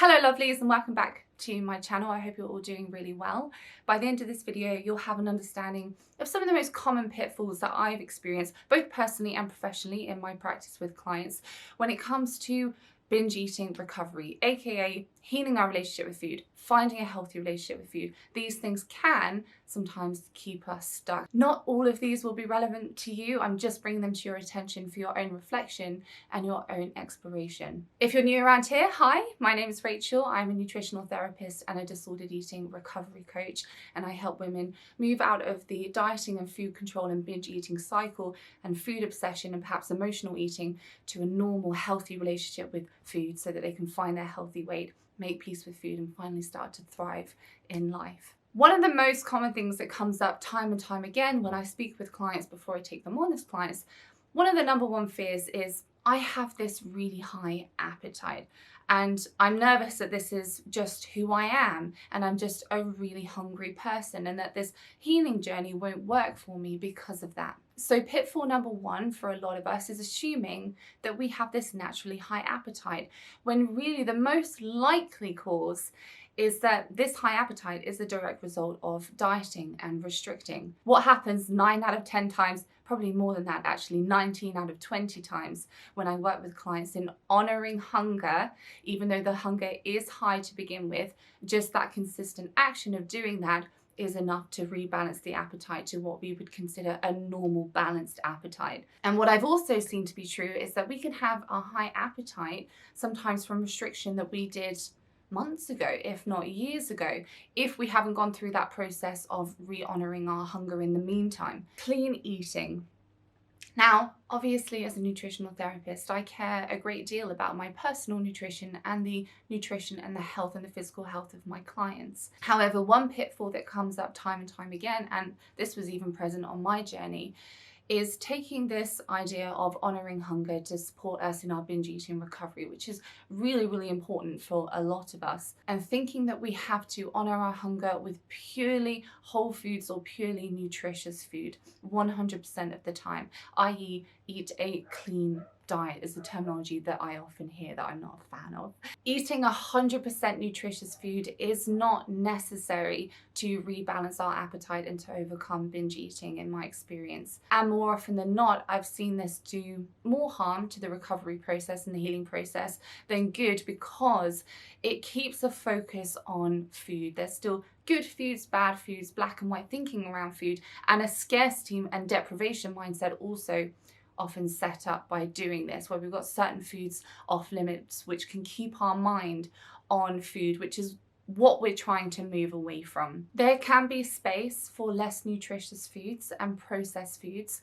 Hello lovelies and welcome back to my channel. I hope you're all doing really well. By the end of this video, you'll have an understanding of some of the most common pitfalls that I've experienced, both personally and professionally in my practice with clients when it comes to binge eating recovery, aka healing our relationship with food, finding a healthy relationship with food. These things can sometimes keep us stuck. Not all of these will be relevant to you. I'm just bringing them to your attention for your own reflection and your own exploration. If you're new around here, hi, my name is Rachel. I'm a nutritional therapist and a disordered eating recovery coach, and I help women move out of the dieting and food control and binge eating cycle and food obsession and perhaps emotional eating to a normal, healthy relationship with food so that they can find their healthy weight, make peace with food, and finally start to thrive in life. One of the most common things that comes up time and time again when I speak with clients before I take them on as clients, one of the number one fears is, I have this really high appetite and I'm nervous that this is just who I am and I'm just a really hungry person and that this healing journey won't work for me because of that. So pitfall number one for a lot of us is assuming that we have this naturally high appetite, when really the most likely cause is that this high appetite is a direct result of dieting and restricting. What happens 9 out of 10 times, probably more than that actually, 19 out of 20 times when I work with clients in honoring hunger, even though the hunger is high to begin with, just that consistent action of doing that is enough to rebalance the appetite to what we would consider a normal balanced appetite. And what I've also seen to be true is that we can have a high appetite sometimes from restriction that we did months ago, if not years ago, if we haven't gone through that process of re-honoring our hunger in the meantime. Clean eating. Now, obviously, as a nutritional therapist, I care a great deal about my personal nutrition and the nutrition and the health and the physical health of my clients. However, one pitfall that comes up time and time again, and this was even present on my journey, is taking this idea of honoring hunger to support us in our binge eating recovery, which is really, really important for a lot of us, and thinking that we have to honor our hunger with purely whole foods or purely nutritious food 100% of the time, i.e. eat a clean diet is the terminology that I often hear that I'm not a fan of. Eating 100% nutritious food is not necessary to rebalance our appetite and to overcome binge eating in my experience. And more often than not, I've seen this do more harm to the recovery process and the healing process than good, because it keeps a focus on food. There's still good foods, bad foods, black and white thinking around food, and a scarcity and deprivation mindset also often set up by doing this, where we've got certain foods off limits which can keep our mind on food, which is what we're trying to move away from. There can be space for less nutritious foods and processed foods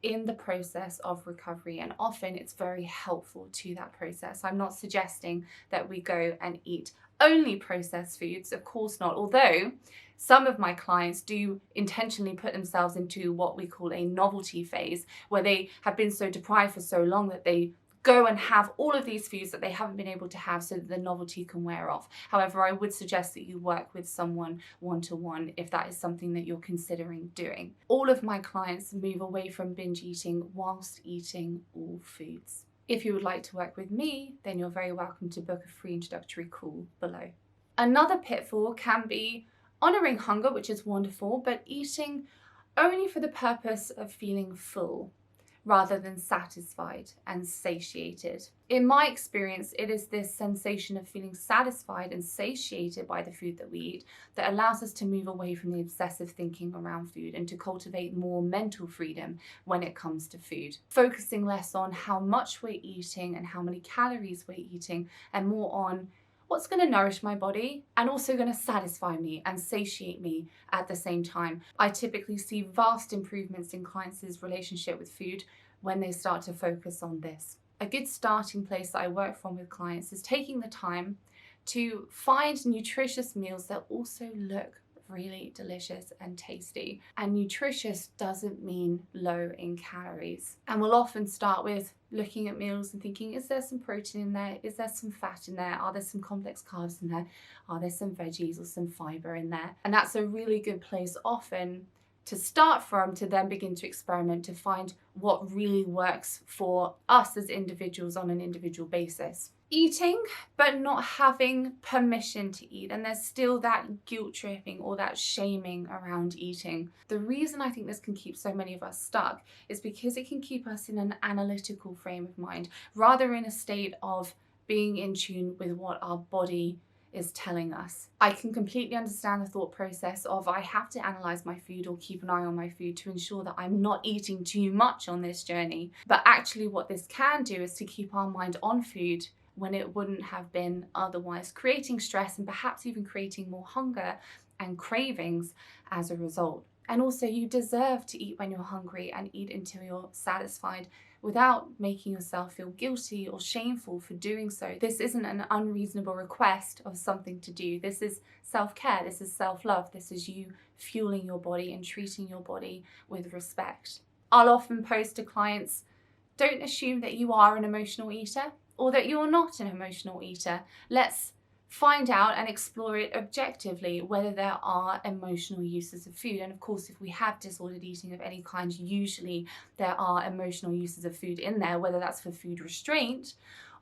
in the process of recovery, and often it's very helpful to that process. I'm not suggesting that we go and eat only processed foods, of course not, although some of my clients do intentionally put themselves into what we call a novelty phase, where they have been so deprived for so long that they go and have all of these foods that they haven't been able to have so that the novelty can wear off. However, I would suggest that you work with someone one-to-one if that is something that you're considering doing. All of my clients move away from binge eating whilst eating all foods. If you would like to work with me, then you're very welcome to book a free introductory call below. Another pitfall can be honoring hunger, which is wonderful, but eating only for the purpose of feeling full rather than satisfied and satiated. In my experience, it is this sensation of feeling satisfied and satiated by the food that we eat that allows us to move away from the obsessive thinking around food and to cultivate more mental freedom when it comes to food. Focusing less on how much we're eating and how many calories we're eating, and more on what's going to nourish my body and also going to satisfy me and satiate me at the same time. I typically see vast improvements in clients' relationship with food when they start to focus on this. A good starting place that I work from with clients is taking the time to find nutritious meals that also look really delicious and tasty. And nutritious doesn't mean low in calories. And we'll often start with looking at meals and thinking, is there some protein in there? Is there some fat in there? Are there some complex carbs in there? Are there some veggies or some fiber in there? And that's a really good place often to start from, to then begin to experiment to find what really works for us as individuals on an individual basis. eating but not having permission to eat, and there's still that guilt tripping or that shaming around eating. The reason I think this can keep so many of us stuck is because it can keep us in an analytical frame of mind rather in a state of being in tune with what our body is telling us. I can completely understand the thought process of I have to analyze my food or keep an eye on my food to ensure that I'm not eating too much on this journey. But actually what this can do is to keep our mind on food when it wouldn't have been otherwise, creating stress and perhaps even creating more hunger and cravings as a result. And also, you deserve to eat when you're hungry and eat until you're satisfied without making yourself feel guilty or shameful for doing so. This isn't an unreasonable request of something to do. This is self-care, this is self-love, this is you fueling your body and treating your body with respect. I'll often post to clients, don't assume that you are an emotional eater or that you're not an emotional eater. Let's find out and explore it objectively whether there are emotional uses of food. And of course, if we have disordered eating of any kind, usually there are emotional uses of food in there, whether that's for food restraint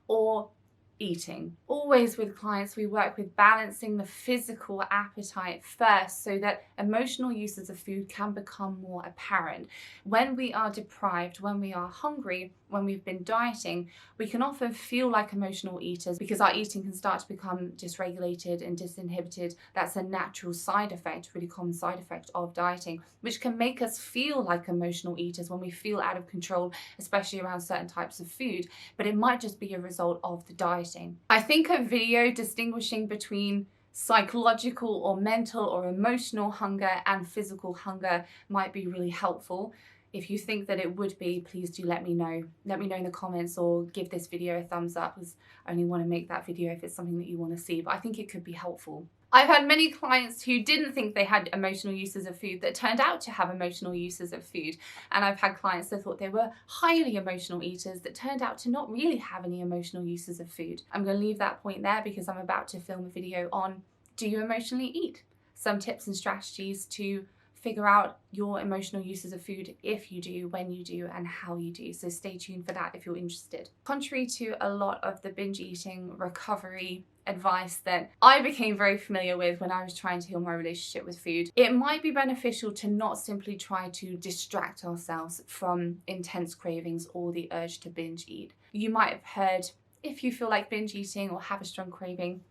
or eating. Always with clients, we work with balancing the physical appetite first so that emotional uses of food can become more apparent. When we are deprived, when we are hungry, when we've been dieting, we can often feel like emotional eaters because our eating can start to become dysregulated and disinhibited. That's a natural side effect, really common side effect of dieting, which can make us feel like emotional eaters when we feel out of control, especially around certain types of food, but it might just be a result of the dieting. I think a video distinguishing between psychological or mental or emotional hunger and physical hunger might be really helpful. If you think that it would be, please do let me know. Let me know in the comments or give this video a thumbs up, because I only want to make that video if it's something that you want to see, but I think it could be helpful. I've had many clients who didn't think they had emotional uses of food that turned out to have emotional uses of food. And I've had clients that thought they were highly emotional eaters that turned out to not really have any emotional uses of food. I'm going to leave that point there because I'm about to film a video on, do you emotionally eat? Some tips and strategies to figure out your emotional uses of food, if you do, when you do, and how you do. So stay tuned for that if you're interested. Contrary to a lot of the binge eating recovery advice that I became very familiar with when I was trying to heal my relationship with food, it might be beneficial to not simply try to distract ourselves from intense cravings or the urge to binge eat. You might have heard, if you feel like binge eating or have a strong craving,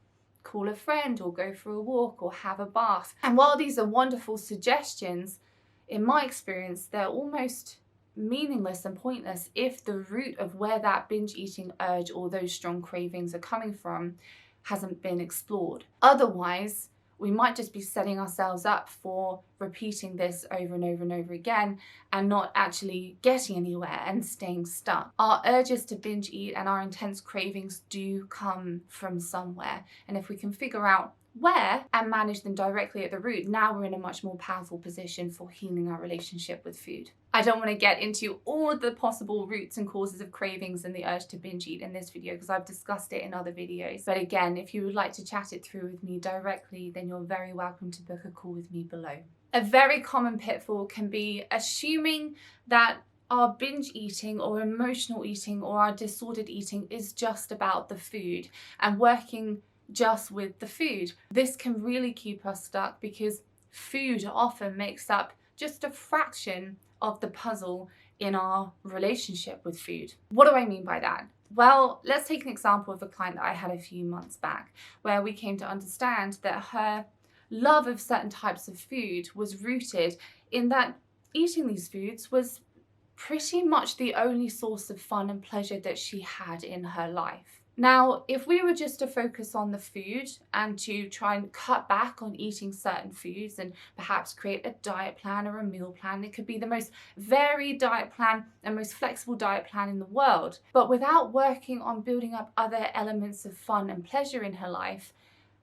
call a friend or go for a walk or have a bath. And while these are wonderful suggestions, in my experience, they're almost meaningless and pointless if the root of where that binge eating urge or those strong cravings are coming from hasn't been explored. Otherwise, we might just be setting ourselves up for repeating this over and over and over again and not actually getting anywhere and staying stuck. Our urges to binge eat and our intense cravings do come from somewhere. And if we can figure out where and manage them directly at the root, now we're in a much more powerful position for healing our relationship with food. I don't want to get into all of the possible roots and causes of cravings and the urge to binge eat in this video because I've discussed it in other videos. But again, if you would like to chat it through with me directly, then you're very welcome to book a call with me below. A very common pitfall can be assuming that our binge eating or emotional eating or our disordered eating is just about the food and working just with the food. This can really keep us stuck because food often makes up just a fraction of the puzzle in our relationship with food. What do I mean by that? Well, let's take an example of a client that I had a few months back where we came to understand that her love of certain types of food was rooted in that eating these foods was pretty much the only source of fun and pleasure that she had in her life. Now, if we were just to focus on the food and to try and cut back on eating certain foods and perhaps create a diet plan or a meal plan, it could be the most varied diet plan and most flexible diet plan in the world. But without working on building up other elements of fun and pleasure in her life,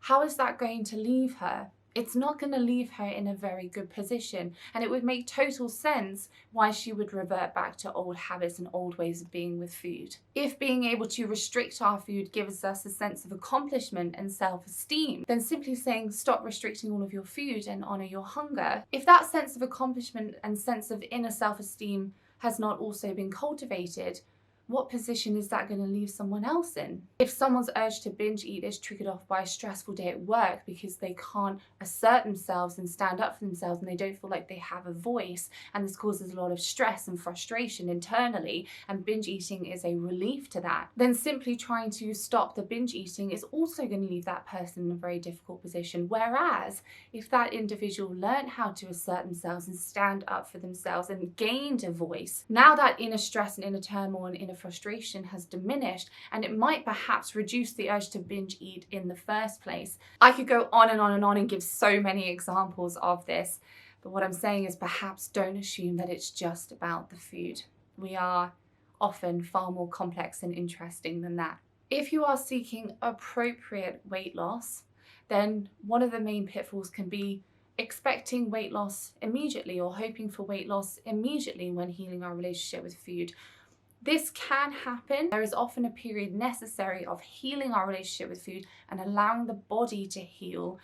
how is that going to leave her? It's not going to leave her in a very good position, and it would make total sense why she would revert back to old habits and old ways of being with food. If being able to restrict our food gives us a sense of accomplishment and self-esteem, then simply saying stop restricting all of your food and honor your hunger, if that sense of accomplishment and sense of inner self-esteem has not also been cultivated, what position is that going to leave someone else in? If someone's urge to binge eat is triggered off by a stressful day at work because they can't assert themselves and stand up for themselves and they don't feel like they have a voice, and this causes a lot of stress and frustration internally, and binge eating is a relief to that, then simply trying to stop the binge eating is also going to leave that person in a very difficult position. Whereas if that individual learned how to assert themselves and stand up for themselves and gained a voice, now that inner stress and inner turmoil and inner frustration has diminished, and it might perhaps reduce the urge to binge eat in the first place. I could go on and on and on and give so many examples of this, but what I'm saying is perhaps don't assume that it's just about the food. We are often far more complex and interesting than that. If you are seeking appropriate weight loss, then one of the main pitfalls can be expecting weight loss immediately or hoping for weight loss immediately when healing our relationship with food. This can happen. There is often a period necessary of healing our relationship with food and allowing the body to heal,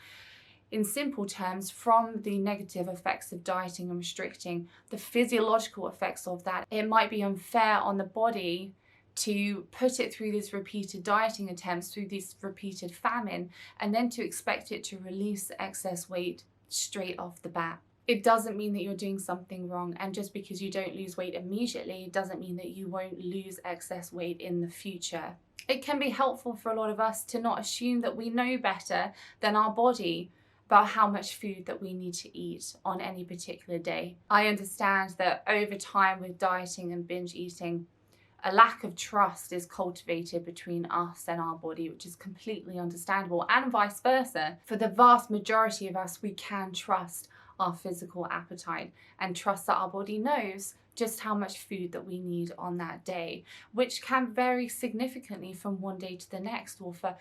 in simple terms, from the negative effects of dieting and restricting, the physiological effects of that. It might be unfair on the body to put it through these repeated dieting attempts, through this repeated famine, and then to expect it to release excess weight straight off the bat. It doesn't mean that you're doing something wrong, and just because you don't lose weight immediately doesn't mean that you won't lose excess weight in the future. It can be helpful for a lot of us to not assume that we know better than our body about how much food that we need to eat on any particular day. I understand that over time with dieting and binge eating, a lack of trust is cultivated between us and our body, which is completely understandable, and vice versa. For the vast majority of us, we can trust our physical appetite and trust that our body knows just how much food that we need on that day, which can vary significantly from one day to the next. Or for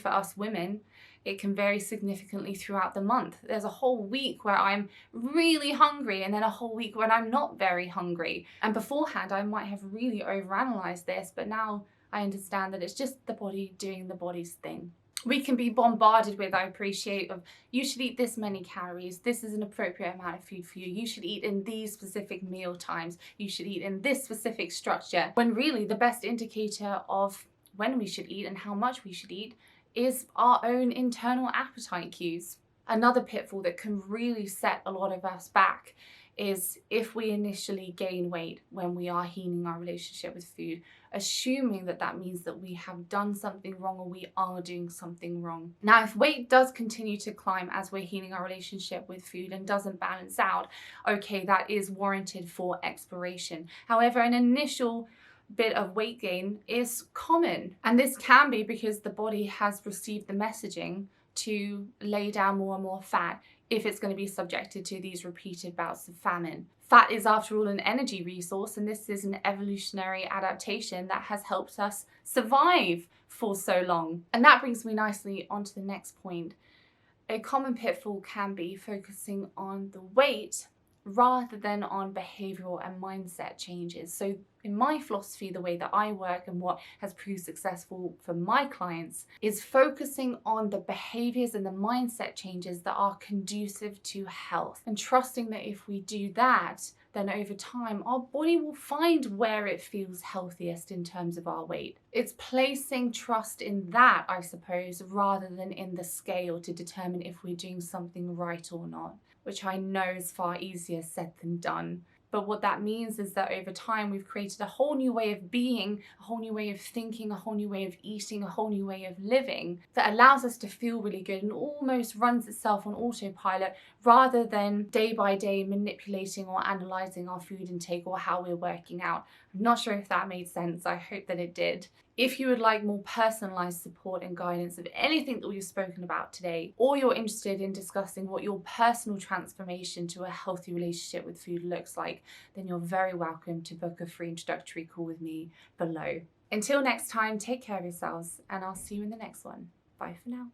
us women, it can vary significantly throughout the month. There's a whole week where I'm really hungry and then a whole week when I'm not very hungry. And beforehand, I might have really overanalyzed this, but now I understand that it's just the body doing the body's thing. We can be bombarded with, I appreciate, of you should eat this many calories, this is an appropriate amount of food for you, you should eat in these specific meal times, you should eat in this specific structure, when really the best indicator of when we should eat and how much we should eat is our own internal appetite cues. Another pitfall that can really set a lot of us back is if we initially gain weight when we are healing our relationship with food, assuming that that means that we have done something wrong or we are doing something wrong. Now, if weight does continue to climb as we're healing our relationship with food and doesn't balance out, okay, that is warranted for exploration. However, an initial bit of weight gain is common, and this can be because the body has received the messaging to lay down more and more fat if it's going to be subjected to these repeated bouts of famine. Fat is, after all, an energy resource, and this is an evolutionary adaptation that has helped us survive for so long. And that brings me nicely onto the next point. A common pitfall can be focusing on the weight rather than on behavioral and mindset changes. So in my philosophy, the way that I work and what has proved successful for my clients is focusing on the behaviors and the mindset changes that are conducive to health, and trusting that if we do that, then over time our body will find where it feels healthiest in terms of our weight. It's placing trust in that, I suppose, rather than in the scale to determine if we're doing something right or not, which I know is far easier said than done. But what that means is that over time we've created a whole new way of being, a whole new way of thinking, a whole new way of eating, a whole new way of living that allows us to feel really good and almost runs itself on autopilot, rather than day by day manipulating or analysing our food intake or how we're working out. I'm not sure if that made sense. I hope that it did. If you would like more personalised support and guidance of anything that we've spoken about today, or you're interested in discussing what your personal transformation to a healthy relationship with food looks like, then you're very welcome to book a free introductory call with me below. Until next time, take care of yourselves, and I'll see you in the next one. Bye for now.